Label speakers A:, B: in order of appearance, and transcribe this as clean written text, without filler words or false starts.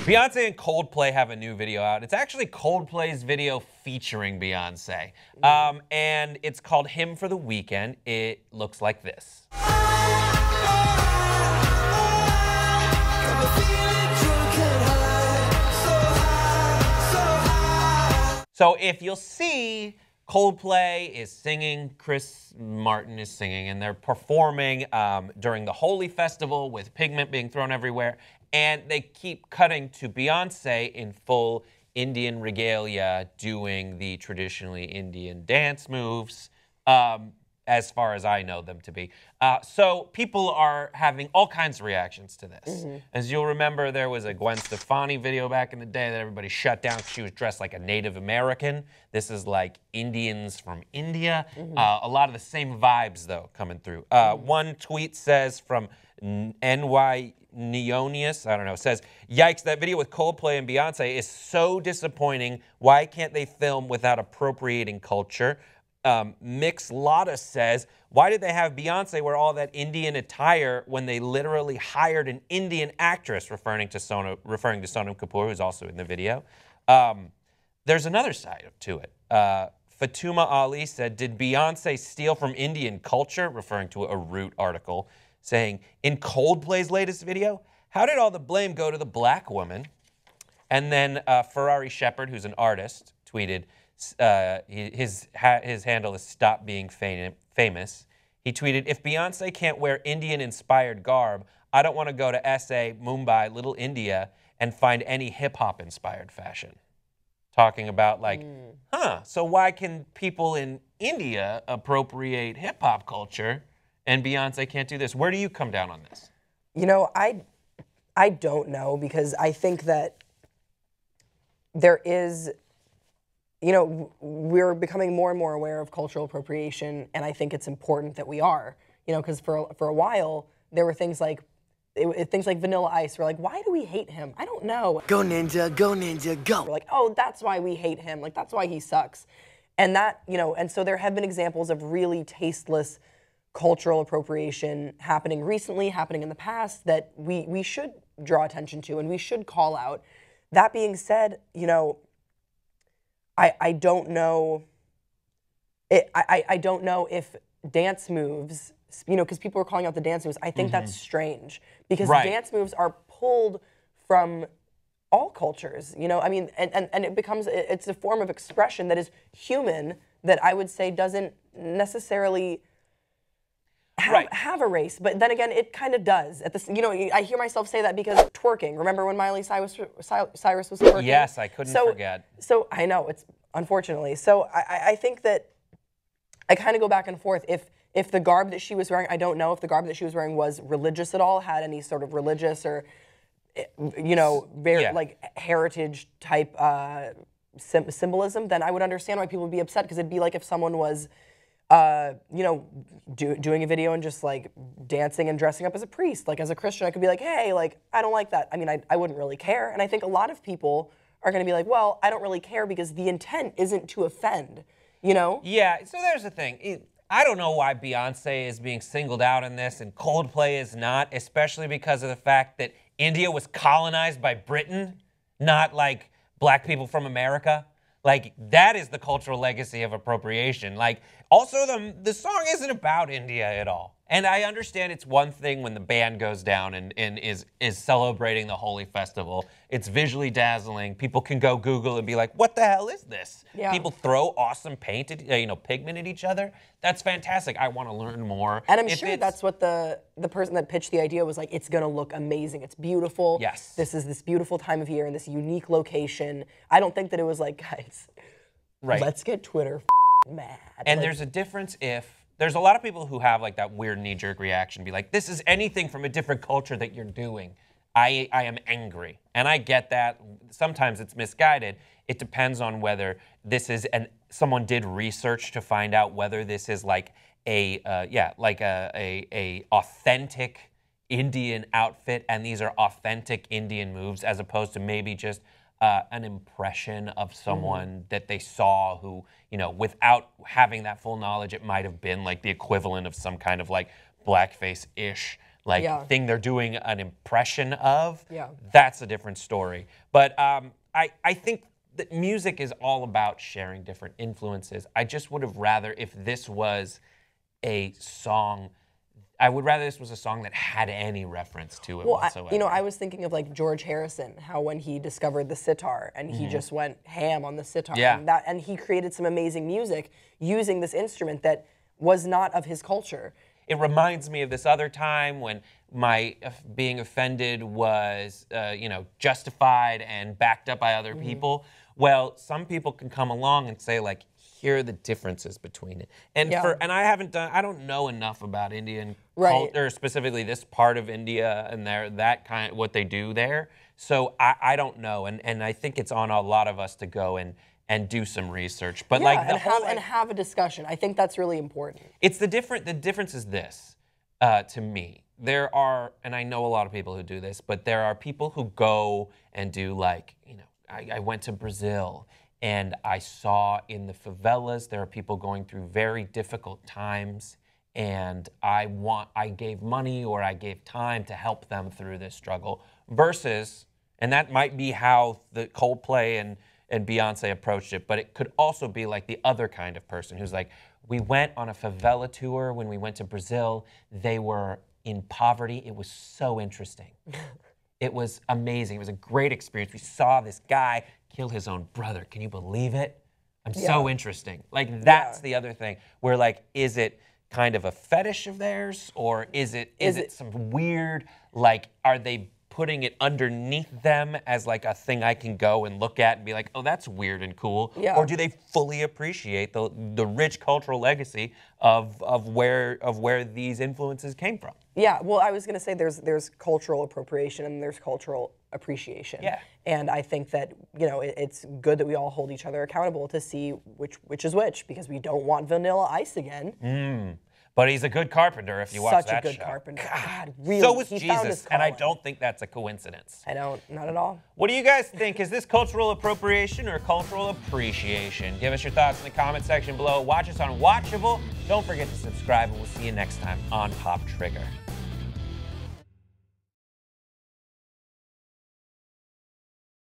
A: Beyonce and Coldplay have a new video out. It's actually Coldplay's video featuring Beyonce. And it's called Hymn for the Weekend. It looks like this. So if you'll see, Coldplay is singing, Chris Martin is singing, and they're performing during the Holy Festival with pigment being thrown everywhere. And they keep cutting to Beyonce in full Indian regalia doing the traditionally Indian dance moves, as far as I know them to be. So people are having all kinds of reactions to this. As you'll remember, there was a Gwen Stefani video back in the day that everybody shut down because she was dressed like a Native American. This is like Indians from India. A lot of the same vibes, though, coming through. One tweet says from NY Neonius, I don't know, says, "Yikes, that video with Coldplay and Beyonce is so disappointing. Why can't they film without appropriating culture?" Mix Lotta says, "Why did they have Beyonce wear all that Indian attire when they literally hired an Indian actress?" referring to Sonam Kapoor, who's also in the video. There's another side to it. Fatuma Ali said, "Did Beyonce steal from Indian culture?" referring to a Root article, saying, "In Coldplay's latest video, how did all the blame go to the black woman?" And then Ferrari Shepherd, who's an artist, tweeted, his handle is Stop Being Famous. He tweeted, "If Beyonce can't wear Indian-inspired garb, I don't want to go to SA, Mumbai, Little India, and find any hip-hop inspired fashion." Talking about like, so why can people in India appropriate hip-hop culture and Beyonce can't do this? Where do you come down on this?
B: You know, I don't know, because I think that there is, you know, we're becoming more and more aware of cultural appropriation, and I think it's important that we are, you know, because for a while there were things like Vanilla Ice. We're like, why do we hate him? I don't know.
C: Go Ninja, go.
B: We're like, oh, that's why we hate him. Like, that's why he sucks. And that, you know, and so there have been examples of really tasteless cultural appropriation happening recently, happening in the past, that we should draw attention to and we should call out. That being said, you know, I don't know. I don't know if dance moves, you know, because people are calling out the dance moves. I think that's strange, because dance moves are pulled from all cultures. You know, I mean, and it becomes, it's a form of expression that is human, that I would say doesn't necessarily have a race, but then again, it kind of does. You know, I hear myself say that because twerking. Remember when Miley Cyrus was twerking?
A: Yes, I couldn't forget.
B: So I know, it's unfortunately. So I think that I kind of go back and forth. If the garb that she was wearing, I don't know if the garb that she was wearing was religious at all, had any sort of religious or, you know, very like heritage type symbolism, then I would understand why people would be upset, because it'd be like if someone was you know, doing a video and just like dancing and dressing up as a priest. Like, as a Christian, I could be like, hey, like, I don't like that. I mean, I wouldn't really care. And I think a lot of people are going to be like, well, I don't really care because the intent isn't to offend, you know?
A: Yeah, so there's the thing. I don't know why Beyonce is being singled out in this and Coldplay is not, especially because of the fact that India was colonized by Britain, not like black people from America. Like, that is the cultural legacy of appropriation. Like, also, the song isn't about India at all. And I understand it's one thing when the band goes down and is celebrating the Holy Festival. It's visually dazzling. People can go Google and be like, what the hell is this?
B: Yeah.
A: People throw awesome painted, you know, pigment at each other. That's fantastic. I want to learn more.
B: And I'm sure that's what the person that pitched the idea was like, it's going to look amazing. It's beautiful.
A: Yes.
B: This is this beautiful time of year in this unique location. I don't think that it was like, guys, let's get Twitter mad.
A: And
B: like,
A: there's a difference there's a lot of people who have like that weird knee-jerk reaction, be like, this is anything from a different culture that you're doing. I am angry. And I get that. Sometimes it's misguided. It depends on whether this is, someone did research to find out whether this is like a authentic Indian outfit, and these are authentic Indian moves, as opposed to maybe just an impression of someone that they saw who, you know, without having that full knowledge, it might have been like the equivalent of some kind of like blackface-ish like
B: Yeah.
A: thing they're doing an impression of,
B: Yeah.
A: that's a different story. But I think that music is all about sharing different influences. I just would have rather if this was a song. I would rather this was a song that had any reference to it
B: Well,
A: whatsoever.
B: I was thinking of like George Harrison, how when he discovered the sitar and he just went ham on the sitar,
A: Yeah.
B: and he created some amazing music using this instrument that was not of his culture.
A: It reminds me of this other time when my being offended was, justified and backed up by other people. Well, some people can come along and say like, here are the differences between it. And
B: Yeah.
A: I don't know enough about Indian
B: Right.
A: culture, specifically this part of India and what they do there. So I don't know, and I think it's on a lot of us to go and do some research. But
B: Yeah,
A: like the
B: and
A: whole
B: have a discussion. I think that's really important.
A: it's the difference is this, to me. There are, and I know a lot of people who do this, but there are people who go and do like, I went to Brazil and I saw in the favelas, there are people going through very difficult times, and I gave money or I gave time to help them through this struggle versus, and that might be how the Coldplay and Beyonce approached it, but it could also be like the other kind of person who's like, we went on a favela tour when we went to Brazil. They were in poverty. It was so interesting. It was amazing. It was a great experience. We saw this guy kill his own brother. Can you believe it? So interesting. Like that's the other thing. Where like, is it kind of a fetish of theirs, or is it some weird, like, are they putting it underneath them as like a thing I can go and look at and be like, oh, that's weird and cool?
B: Yeah.
A: Or do they fully appreciate the rich cultural legacy of where these influences came from?
B: Yeah, well, I was going to say there's cultural appropriation and there's cultural appreciation.
A: Yeah.
B: And I think that, it's good that we all hold each other accountable to see which is which, because we don't want Vanilla Ice again.
A: But he's a good carpenter if you watch
B: Such
A: that
B: a good
A: show.
B: carpenter. God, really.
A: So was
B: he found his
A: Jesus, and I
B: calling.
A: don't think that's a coincidence.
B: I don't, not at all.
A: What do you guys think? Is this cultural appropriation or cultural appreciation? Give us your thoughts in the comment section below. Watch us on Watchable. Don't forget to subscribe, and we'll see you next time on Pop Trigger.